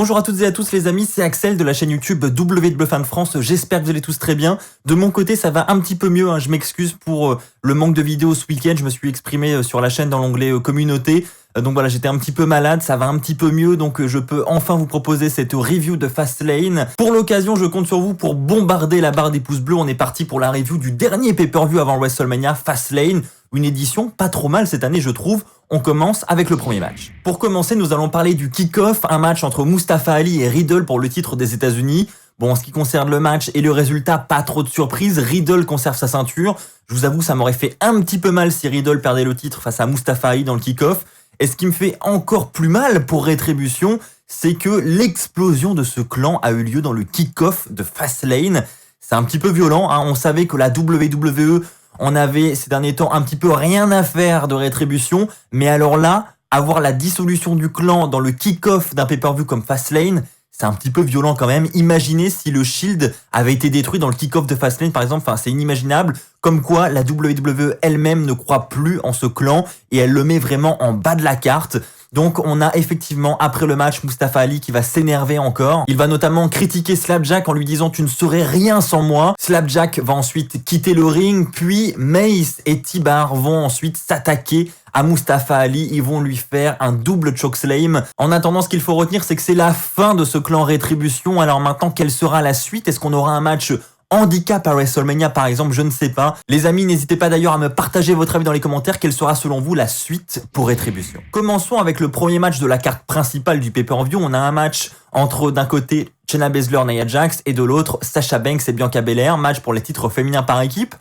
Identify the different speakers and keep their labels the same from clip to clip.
Speaker 1: Bonjour à toutes et à tous les amis, c'est Axel de la chaîne YouTube WWE Fan France, j'espère que vous allez tous très bien. De mon côté ça va un petit peu mieux, je m'excuse pour le manque de vidéos ce week-end, je me suis exprimé sur la chaîne dans l'onglet communauté. Donc voilà, j'étais un petit peu malade, ça va un petit peu mieux, donc je peux enfin vous proposer cette review de Fastlane. Pour l'occasion, je compte sur vous pour bombarder la barre des pouces bleus. On est parti pour la review du dernier pay-per-view avant WrestleMania, Fastlane. Une édition pas trop mal cette année, je trouve. On commence avec le premier match. Pour commencer, nous allons parler du kick-off, un match entre Mustafa Ali et Riddle pour le titre des États-Unis. Bon, en ce qui concerne le match et le résultat, pas trop de surprise. Riddle conserve sa ceinture. Je vous avoue, ça m'aurait fait un petit peu mal si Riddle perdait le titre face à Mustafa Ali dans le kick-off. Et ce qui me fait encore plus mal pour Rétribution, c'est que l'explosion de ce clan a eu lieu dans le kick-off de Fastlane. C'est un petit peu violent, on savait que la WWE en avait ces derniers temps un petit peu rien à faire de Rétribution, mais alors là, avoir la dissolution du clan dans le kick-off d'un pay-per-view comme Fastlane, c'est un petit peu violent quand même. Imaginez si le Shield avait été détruit dans le kick-off de Fastlane par exemple, c'est inimaginable. Comme quoi la WWE elle-même ne croit plus en ce clan et elle le met vraiment en bas de la carte. Donc on a effectivement après le match Mustafa Ali qui va s'énerver encore. Il va notamment critiquer Slapjack en lui disant « Tu ne serais rien sans moi ». Slapjack va ensuite quitter le ring, puis Mace et T-Bar vont ensuite s'attaquer à Mustafa Ali, ils vont lui faire un double chokeslam. En attendant, ce qu'il faut retenir, c'est que c'est la fin de ce clan Rétribution. Alors maintenant, quelle sera la suite? Est-ce qu'on aura un match handicap à WrestleMania par exemple? Je ne sais pas. Les amis, n'hésitez pas d'ailleurs à me partager votre avis dans les commentaires. Quelle sera selon vous la suite pour Rétribution? Commençons avec le premier match de la carte principale du pay-per-view. On a un match entre d'un côté Shayna Baszler, Nia Jax et de l'autre Sasha Banks et Bianca Belair. Match pour les titres féminins par équipe.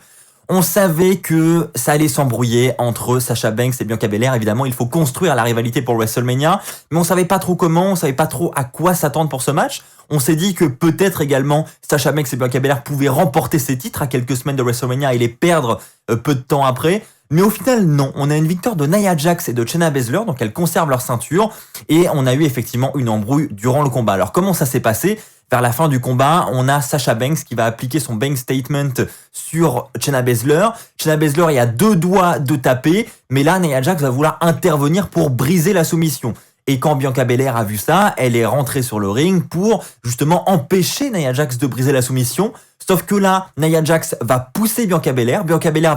Speaker 1: On savait que ça allait s'embrouiller entre Sasha Banks et Bianca Belair. Évidemment, il faut construire la rivalité pour WrestleMania, mais on savait pas trop comment, on savait pas trop à quoi s'attendre pour ce match. On s'est dit que peut-être également Sasha Banks et Bianca Belair pouvaient remporter ces titres à quelques semaines de WrestleMania et les perdre peu de temps après. Mais au final, non. On a une victoire de Nia Jax et de Shayna Baszler, donc elles conservent leur ceinture. Et on a eu effectivement une embrouille durant le combat. Alors comment ça s'est passé ? Vers la fin du combat, on a Sasha Banks qui va appliquer son bank statement sur Shayna Baszler. Shayna Baszler est à deux doigts de taper, mais là, Nia Jax va vouloir intervenir pour briser la soumission. Et quand Bianca Belair a vu ça, elle est rentrée sur le ring pour justement empêcher Nia Jax de briser la soumission. Sauf que là, Nia Jax va pousser Bianca Belair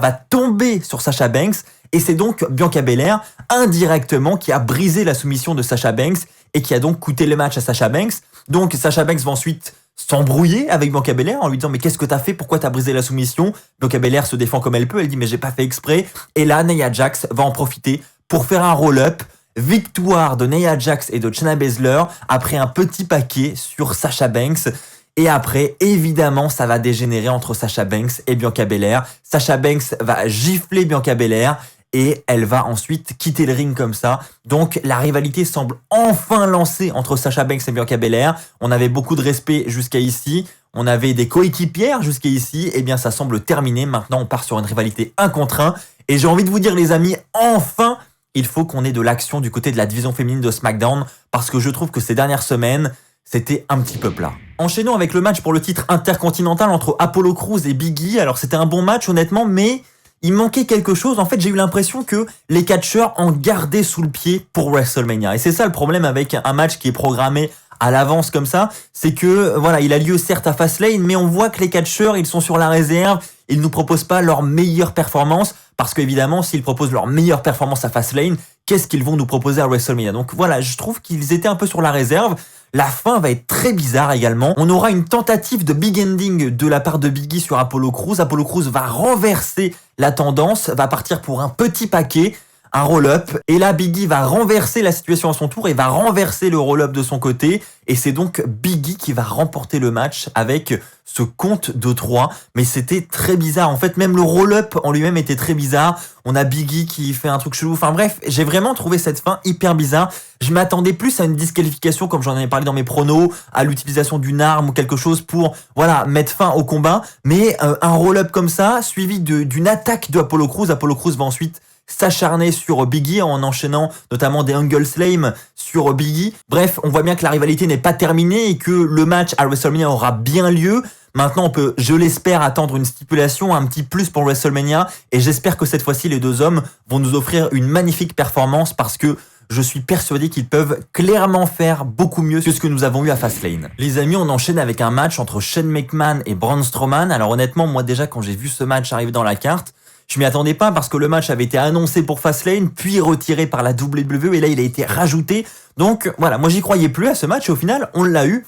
Speaker 1: va tomber sur Sasha Banks, et c'est donc Bianca Belair indirectement qui a brisé la soumission de Sasha Banks et qui a donc coûté le match à Sasha Banks. Donc Sasha Banks va ensuite s'embrouiller avec Bianca Belair en lui disant « Mais qu'est-ce que t'as fait? Pourquoi t'as brisé la soumission ?» Bianca Belair se défend comme elle peut, elle dit « Mais j'ai pas fait exprès ». Et là, Nia Jax va en profiter pour faire un roll-up. Victoire de Nia Jax et de Shayna Baszler après un petit paquet sur Sasha Banks. Et après, évidemment, ça va dégénérer entre Sasha Banks et Bianca Belair. Sasha Banks va gifler Bianca Belair et elle va ensuite quitter le ring comme ça. Donc la rivalité semble enfin lancée entre Sasha Banks et Bianca Belair. On avait beaucoup de respect jusqu'à ici. On avait des coéquipières jusqu'à ici. Et bien ça semble terminé. Maintenant, on part sur une rivalité 1 contre 1. Et j'ai envie de vous dire les amis, enfin, il faut qu'on ait de l'action du côté de la division féminine de SmackDown. Parce que je trouve que ces dernières semaines, c'était un petit peu plat. Enchaînons avec le match pour le titre intercontinental entre Apollo Crews et Big E. Alors c'était un bon match honnêtement, mais il manquait quelque chose. En fait, j'ai eu l'impression que les catcheurs en gardaient sous le pied pour WrestleMania. Et c'est ça le problème avec un match qui est programmé à l'avance comme ça, c'est que voilà, il a lieu certes à Fastlane, mais on voit que les catcheurs, ils sont sur la réserve, ils nous proposent pas leur meilleure performance, parce qu'évidemment, s'ils proposent leur meilleure performance à Fastlane, qu'est-ce qu'ils vont nous proposer à WrestleMania? Donc voilà, je trouve qu'ils étaient un peu sur la réserve. La fin va être très bizarre également. On aura une tentative de big ending de la part de Big E sur Apollo Crews. Apollo Crews va renverser la tendance, va partir pour un petit paquet, un roll-up. Et là, Big E va renverser la situation à son tour et va renverser le roll-up de son côté. Et c'est donc Big E qui va remporter le match avec ce compte de 3. Mais c'était très bizarre. En fait, même le roll-up en lui-même était très bizarre. On a Big E qui fait un truc chelou. Enfin bref, j'ai vraiment trouvé cette fin hyper bizarre. Je m'attendais plus à une disqualification, comme j'en avais parlé dans mes pronos, à l'utilisation d'une arme ou quelque chose pour, voilà, mettre fin au combat. Mais un roll-up comme ça, suivi d'une attaque de Apollo Crews. Apollo Crews va ensuite s'acharner sur Big E en enchaînant notamment des Angle Slam sur Big E. Bref, on voit bien que la rivalité n'est pas terminée et que le match à WrestleMania aura bien lieu. Maintenant, on peut, je l'espère, attendre une stipulation, un petit plus pour WrestleMania, et j'espère que cette fois-ci, les deux hommes vont nous offrir une magnifique performance parce que je suis persuadé qu'ils peuvent clairement faire beaucoup mieux que ce que nous avons eu à Fastlane. Les amis, on enchaîne avec un match entre Shane McMahon et Braun Strowman. Alors honnêtement, moi déjà quand j'ai vu ce match arriver dans la carte, je m'y attendais pas parce que le match avait été annoncé pour Fastlane, puis retiré par la WWE et là il a été rajouté. Donc voilà, moi j'y croyais plus à ce match et au final on l'a eu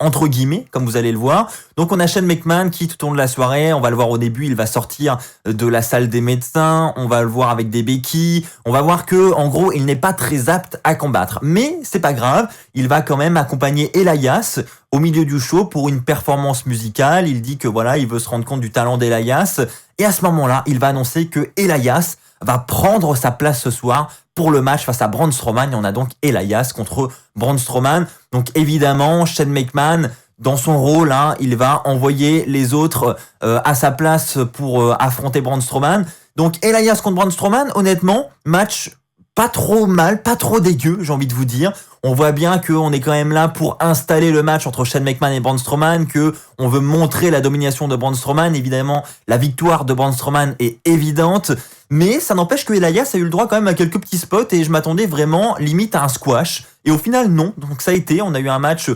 Speaker 1: entre guillemets, comme vous allez le voir. Donc on a Shane McMahon qui tout au long de la soirée, on va le voir au début, il va sortir de la salle des médecins, on va le voir avec des béquilles, on va voir que en gros il n'est pas très apte à combattre. Mais c'est pas grave, il va quand même accompagner Elias au milieu du show pour une performance musicale. Il dit que voilà, il veut se rendre compte du talent d'Elias et à ce moment-là, il va annoncer que Elias va prendre sa place ce soir pour le match face à Braun Strowman. Et on a donc Elias contre Braun Strowman. Donc évidemment, Shane McMahon, dans son rôle, il va envoyer les autres à sa place pour affronter Braun Strowman. Donc Elias contre Braun Strowman, honnêtement, match pas trop mal, pas trop dégueu, j'ai envie de vous dire. On voit bien qu'on est quand même là pour installer le match entre Shane McMahon et Braun Strowman, que on veut montrer la domination de Braun Strowman. Évidemment, la victoire de Braun Strowman est évidente, mais ça n'empêche que Elias a eu le droit quand même à quelques petits spots et je m'attendais vraiment limite à un squash. Et au final, non. Donc ça a été, on a eu un match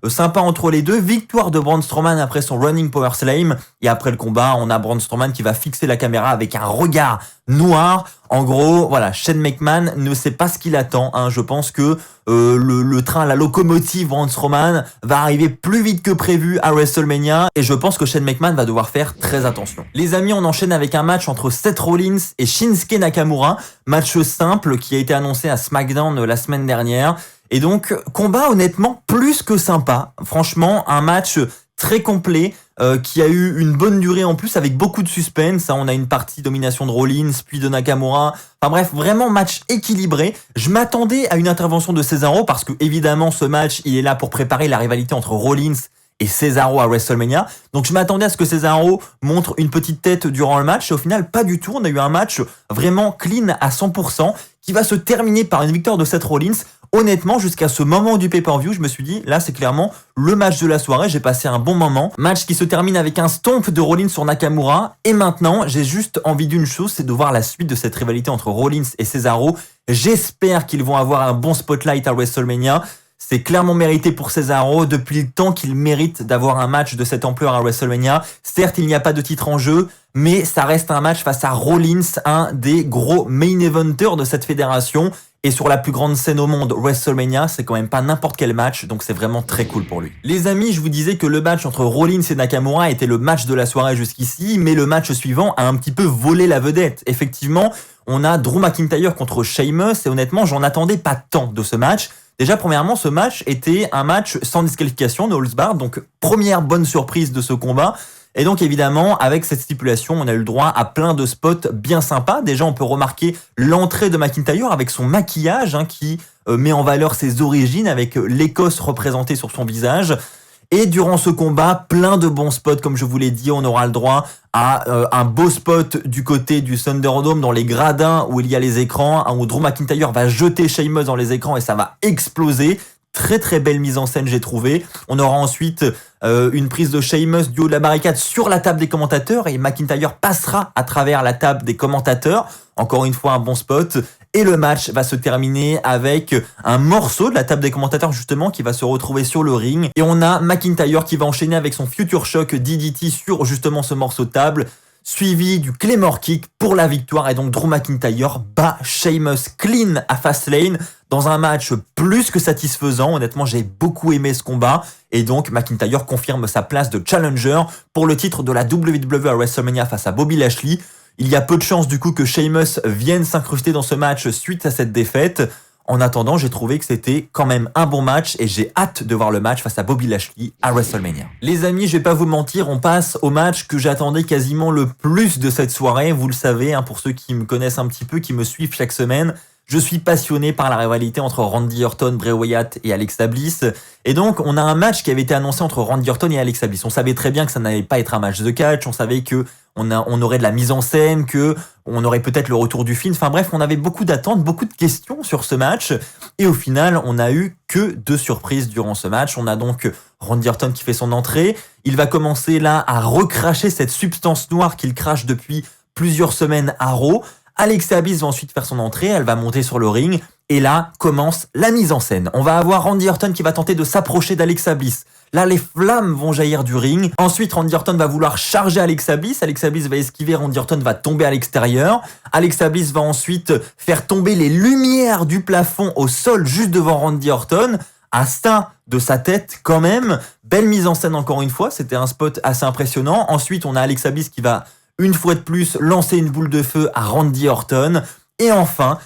Speaker 1: sympa entre les deux. Victoire de Braun Strowman après son running power slam. Et après le combat, on a Braun Strowman qui va fixer la caméra avec un regard noir. En gros, voilà, Shane McMahon ne sait pas ce qu'il attend. Je pense que le train, la locomotive Braun Strowman va arriver plus vite que prévu à WrestleMania. Et je pense que Shane McMahon va devoir faire très attention. Les amis, on enchaîne avec un match entre Seth Rollins et Shinsuke Nakamura. Match simple qui a été annoncé à SmackDown la semaine dernière. Et donc, combat honnêtement plus que sympa. Franchement, un match très complet qui a eu une bonne durée en plus avec beaucoup de suspense. On a une partie domination de Rollins, puis de Nakamura. Enfin bref, vraiment match équilibré. Je m'attendais à une intervention de Cesaro parce que évidemment, ce match, il est là pour préparer la rivalité entre Rollins et Cesaro à WrestleMania. Donc je m'attendais à ce que Cesaro montre une petite tête durant le match. Et au final, pas du tout. On a eu un match vraiment clean à 100% qui va se terminer par une victoire de Seth Rollins. Honnêtement, jusqu'à ce moment du pay-per-view, je me suis dit, là, c'est clairement le match de la soirée. J'ai passé un bon moment. Match qui se termine avec un stomp de Rollins sur Nakamura. Et maintenant, j'ai juste envie d'une chose, c'est de voir la suite de cette rivalité entre Rollins et Cesaro. J'espère qu'ils vont avoir un bon spotlight à WrestleMania. C'est clairement mérité pour Cesaro depuis le temps qu'il mérite d'avoir un match de cette ampleur à WrestleMania. Certes, il n'y a pas de titre en jeu, mais ça reste un match face à Rollins, un des gros main eventers de cette fédération. Et sur la plus grande scène au monde, WrestleMania, c'est quand même pas n'importe quel match, donc c'est vraiment très cool pour lui. Les amis, je vous disais que le match entre Rollins et Nakamura était le match de la soirée jusqu'ici, mais le match suivant a un petit peu volé la vedette. Effectivement, on a Drew McIntyre contre Sheamus, et honnêtement, j'en attendais pas tant de ce match. Déjà, premièrement, ce match était un match sans disqualification, no holds barred, donc première bonne surprise de ce combat. Et donc évidemment, avec cette stipulation, on a eu le droit à plein de spots bien sympas. Déjà, on peut remarquer l'entrée de McIntyre avec son maquillage qui met en valeur ses origines avec l'Écosse représentée sur son visage. Et durant ce combat, plein de bons spots, comme je vous l'ai dit, on aura le droit à un beau spot du côté du Thunderdome dans les gradins où il y a les écrans, où Drew McIntyre va jeter Sheamus dans les écrans et ça va exploser. Très très belle mise en scène, j'ai trouvé. On aura ensuite une prise de Sheamus du haut de la barricade sur la table des commentateurs et McIntyre passera à travers la table des commentateurs. Encore une fois, un bon spot. Et le match va se terminer avec un morceau de la table des commentateurs justement qui va se retrouver sur le ring. Et on a McIntyre qui va enchaîner avec son Future Shock DDT sur justement ce morceau de table, suivi du Claymore Kick pour la victoire. Et donc Drew McIntyre bat Sheamus clean à Fastlane dans un match plus que satisfaisant. Honnêtement, j'ai beaucoup aimé ce combat. Et donc McIntyre confirme sa place de challenger pour le titre de la WWE à WrestleMania face à Bobby Lashley. Il y a peu de chances du coup que Sheamus vienne s'incruster dans ce match suite à cette défaite. En attendant, j'ai trouvé que c'était quand même un bon match et j'ai hâte de voir le match face à Bobby Lashley à WrestleMania. Les amis, je vais pas vous mentir, on passe au match que j'attendais quasiment le plus de cette soirée. Vous le savez, pour ceux qui me connaissent un petit peu, qui me suivent chaque semaine, je suis passionné par la rivalité entre Randy Orton, Bray Wyatt et Alexa Bliss. Et donc, on a un match qui avait été annoncé entre Randy Orton et Alexa Bliss. On savait très bien que ça n'allait pas être un match de catch. On savait que on aurait de la mise en scène, que on aurait peut-être le retour du film. Enfin bref, on avait beaucoup d'attentes, beaucoup de questions sur ce match. Et au final, on a eu que 2 surprises durant ce match. On a donc Randy Orton qui fait son entrée. Il va commencer là à recracher cette substance noire qu'il crache depuis plusieurs semaines à Raw. Alexa Bliss va ensuite faire son entrée, elle va monter sur le ring Et là commence la mise en scène. On va avoir Randy Orton qui va tenter de s'approcher d'Alexa Bliss. Là, les flammes vont jaillir du ring. Ensuite, Randy Orton va vouloir charger Alexa Bliss. Alexa Bliss va esquiver, Randy Orton va tomber à l'extérieur. Alexa Bliss va ensuite faire tomber les lumières du plafond au sol juste devant Randy Orton. À ça de sa tête quand même. Belle mise en scène encore une fois. C'était un spot assez impressionnant. Ensuite, on a Alexa Bliss qui va, une fois de plus, lancer une boule de feu à Randy Orton. Et enfin,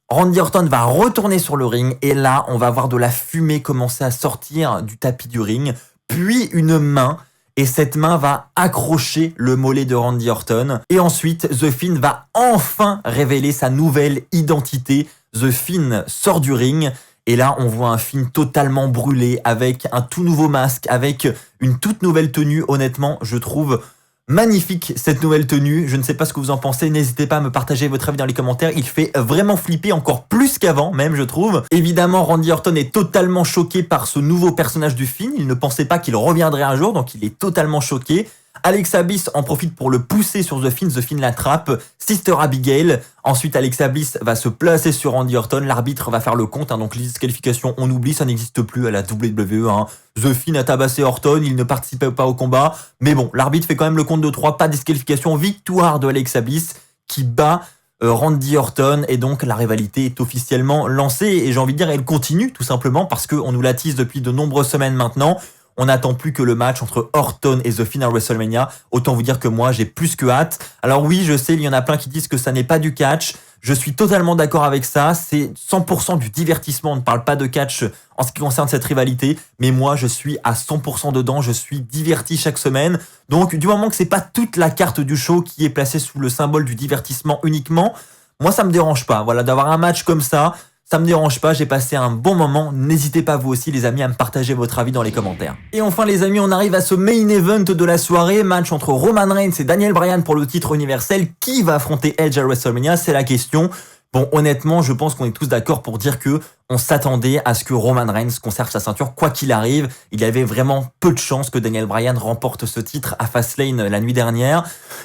Speaker 1: Randy Orton va retourner sur le ring et là, on va voir de la fumée commencer à sortir du tapis du ring, puis une main, et cette main va accrocher le mollet de Randy Orton. Et ensuite, The Fiend va enfin révéler sa nouvelle identité. The Fiend sort du ring et là, on voit un Fiend totalement brûlé avec un tout nouveau masque, avec une toute nouvelle tenue. Honnêtement, je trouve magnifique cette nouvelle tenue, je ne sais pas ce que vous en pensez, n'hésitez pas à me partager votre avis dans les commentaires, il fait vraiment flipper encore plus qu'avant même je trouve. Évidemment Randy Orton est totalement choqué par ce nouveau personnage du film, il ne pensait pas qu'il reviendrait un jour donc il est totalement choqué. Alexa Bliss en profite pour le pousser sur The Fiend l'attrape, Sister Abigail, ensuite Alexa Bliss va se placer sur Randy Orton, l'arbitre va faire le compte, donc les disqualifications on oublie, ça n'existe plus à la WWE, The Fiend a tabassé Orton, il ne participait pas au combat, mais bon, l'arbitre fait quand même le compte de 3, pas de disqualification, victoire de Alexa Bliss qui bat Randy Orton et donc la rivalité est officiellement lancée et j'ai envie de dire elle continue tout simplement parce qu'on nous l'attise depuis de nombreuses semaines maintenant. On n'attend plus que le match entre Orton et The Fiend à WrestleMania. Autant vous dire que moi, j'ai plus que hâte. Alors oui, je sais, il y en a plein qui disent que ça n'est pas du catch. Je suis totalement d'accord avec ça. C'est 100% du divertissement. On ne parle pas de catch en ce qui concerne cette rivalité. Mais moi, je suis à 100% dedans. Je suis diverti chaque semaine. Donc, du moment que c'est pas toute la carte du show qui est placée sous le symbole du divertissement uniquement, moi, ça me dérange pas. Voilà, d'avoir un match comme ça, ça me dérange pas, j'ai passé un bon moment. N'hésitez pas vous aussi les amis à me partager votre avis dans les commentaires. Et enfin les amis, on arrive à ce main event de la soirée, match entre Roman Reigns et Daniel Bryan pour le titre universel. Qui va affronter Edge à WrestleMania? C'est la question. Bon, honnêtement, je pense qu'on est tous d'accord pour dire que on s'attendait à ce que Roman Reigns conserve sa ceinture quoi qu'il arrive. Il y avait vraiment peu de chances que Daniel Bryan remporte ce titre à Fastlane la nuit dernière.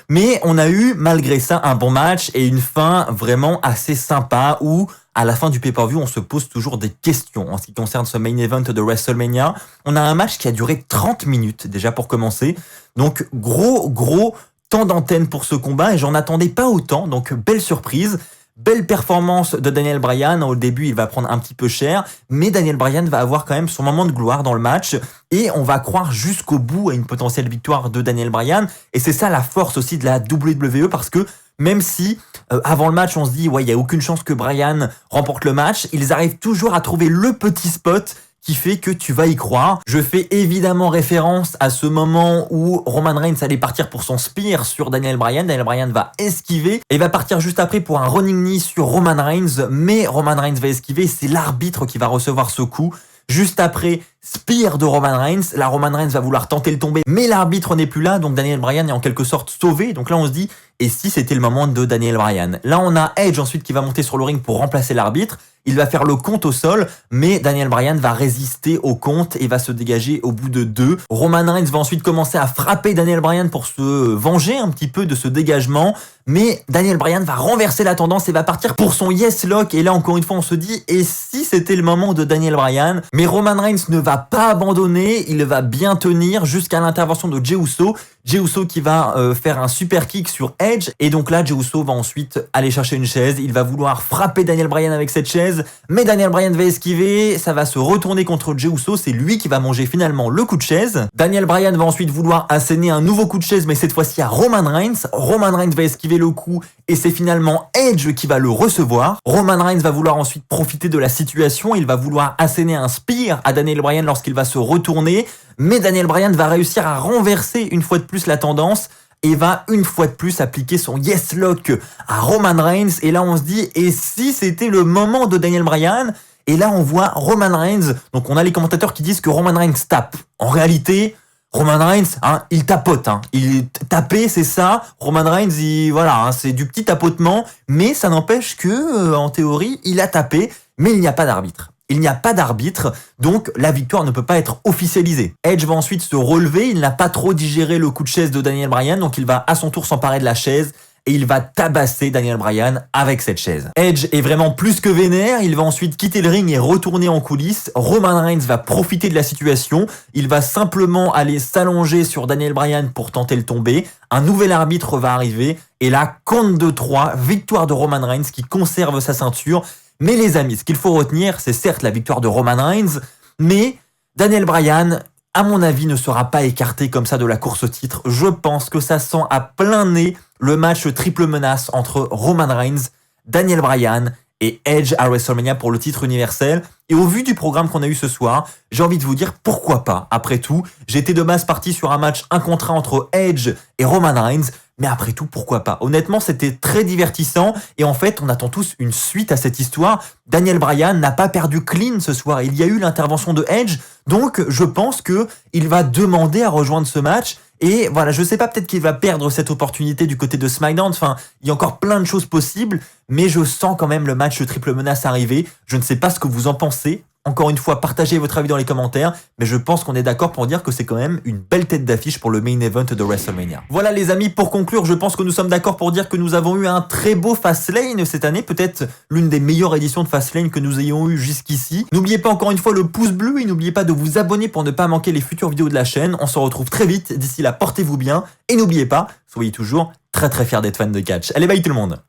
Speaker 1: Mais on a eu, malgré ça, un bon match et une fin vraiment assez sympa où, à la fin du pay-per-view, on se pose toujours des questions en ce qui concerne ce main event de WrestleMania. On a un match qui a duré 30 minutes déjà pour commencer. Donc, gros temps d'antenne pour ce combat et j'en attendais pas autant. Donc, belle surprise. Belle performance de Daniel Bryan. Au début, il va prendre un petit peu cher, mais Daniel Bryan va avoir quand même son moment de gloire dans le match et on va croire jusqu'au bout à une potentielle victoire de Daniel Bryan. Et c'est ça la force aussi de la WWE parce que même si avant le match, on se dit ouais, il y a aucune chance que Bryan remporte le match, ils arrivent toujours à trouver le petit spot qui fait que tu vas y croire. Je fais évidemment référence à ce moment où Roman Reigns allait partir pour son spear sur Daniel Bryan. Daniel Bryan va esquiver et va partir juste après pour un running knee sur Roman Reigns. Mais Roman Reigns va esquiver, c'est l'arbitre qui va recevoir ce coup. Juste après, spear de Roman Reigns. Là, Roman Reigns va vouloir tenter le tomber, mais l'arbitre n'est plus là, donc Daniel Bryan est en quelque sorte sauvé. Donc là, on se dit, et si c'était le moment de Daniel Bryan? Là, on a Edge ensuite qui va monter sur le ring pour remplacer l'arbitre. Il va faire le compte au sol, mais Daniel Bryan va résister au compte et va se dégager au bout de 2. Roman Reigns va ensuite commencer à frapper Daniel Bryan pour se venger un petit peu de ce dégagement. Mais Daniel Bryan va renverser la tendance et va partir pour son yes lock. Et là, encore une fois, on se dit, et si c'était le moment de Daniel Bryan? Mais Roman Reigns ne va pas abandonner, il va bien tenir jusqu'à l'intervention de Jey Uso. Jey Uso qui va faire un super kick sur Edge. Et donc là, Jey Uso va ensuite aller chercher une chaise. Il va vouloir frapper Daniel Bryan avec cette chaise. Mais Daniel Bryan va esquiver. Ça va se retourner contre Jey Uso. C'est lui qui va manger finalement le coup de chaise. Daniel Bryan va ensuite vouloir asséner un nouveau coup de chaise, mais cette fois-ci à Roman Reigns. Roman Reigns va esquiver le coup et c'est finalement Edge qui va le recevoir. Roman Reigns va vouloir ensuite profiter de la situation. Il va vouloir asséner un spear à Daniel Bryan lorsqu'il va se retourner. Mais Daniel Bryan va réussir à renverser une fois de plus la tendance et va une fois de plus appliquer son yes lock à Roman Reigns. Et là, on se dit, et si c'était le moment de Daniel Bryan? Et là, on voit Roman Reigns. Donc, on a les commentateurs qui disent que Roman Reigns tape. En réalité, Roman Reigns, il tapote. Il est tapé, c'est ça. Roman Reigns, voilà, c'est du petit tapotement. Mais ça n'empêche que, en théorie, il a tapé. Mais il n'y a pas d'arbitre. Il n'y a pas d'arbitre, donc la victoire ne peut pas être officialisée. Edge va ensuite se relever, il n'a pas trop digéré le coup de chaise de Daniel Bryan, donc il va à son tour s'emparer de la chaise et il va tabasser Daniel Bryan avec cette chaise. Edge est vraiment plus que vénère, il va ensuite quitter le ring et retourner en coulisses. Roman Reigns va profiter de la situation, il va simplement aller s'allonger sur Daniel Bryan pour tenter le tomber. Un nouvel arbitre va arriver et là, compte de 3, victoire de Roman Reigns qui conserve sa ceinture. Mais les amis, ce qu'il faut retenir, c'est certes la victoire de Roman Reigns, mais Daniel Bryan, à mon avis, ne sera pas écarté comme ça de la course au titre. Je pense que ça sent à plein nez le match triple menace entre Roman Reigns, Daniel Bryan et Edge à WrestleMania pour le titre universel. Et au vu du programme qu'on a eu ce soir, j'ai envie de vous dire pourquoi pas. Après tout, j'étais de base parti sur un match 1 contre 1 entre Edge et Roman Reigns. Mais après tout, pourquoi pas? Honnêtement, c'était très divertissant et en fait, on attend tous une suite à cette histoire. Daniel Bryan n'a pas perdu clean ce soir. Il y a eu l'intervention de Edge, donc je pense que il va demander à rejoindre ce match. Et voilà, je sais pas, peut-être qu'il va perdre cette opportunité du côté de SmackDown. Enfin, il y a encore plein de choses possibles, mais je sens quand même le match triple menace arriver. Je ne sais pas ce que vous en pensez. Encore une fois, partagez votre avis dans les commentaires, mais je pense qu'on est d'accord pour dire que c'est quand même une belle tête d'affiche pour le main event de WrestleMania. Voilà les amis, pour conclure, je pense que nous sommes d'accord pour dire que nous avons eu un très beau Fastlane cette année, peut-être l'une des meilleures éditions de Fastlane que nous ayons eu jusqu'ici. N'oubliez pas encore une fois le pouce bleu et n'oubliez pas de vous abonner pour ne pas manquer les futures vidéos de la chaîne. On se retrouve très vite, d'ici là portez-vous bien et n'oubliez pas, soyez toujours très fiers d'être fan de catch. Allez, bye tout le monde!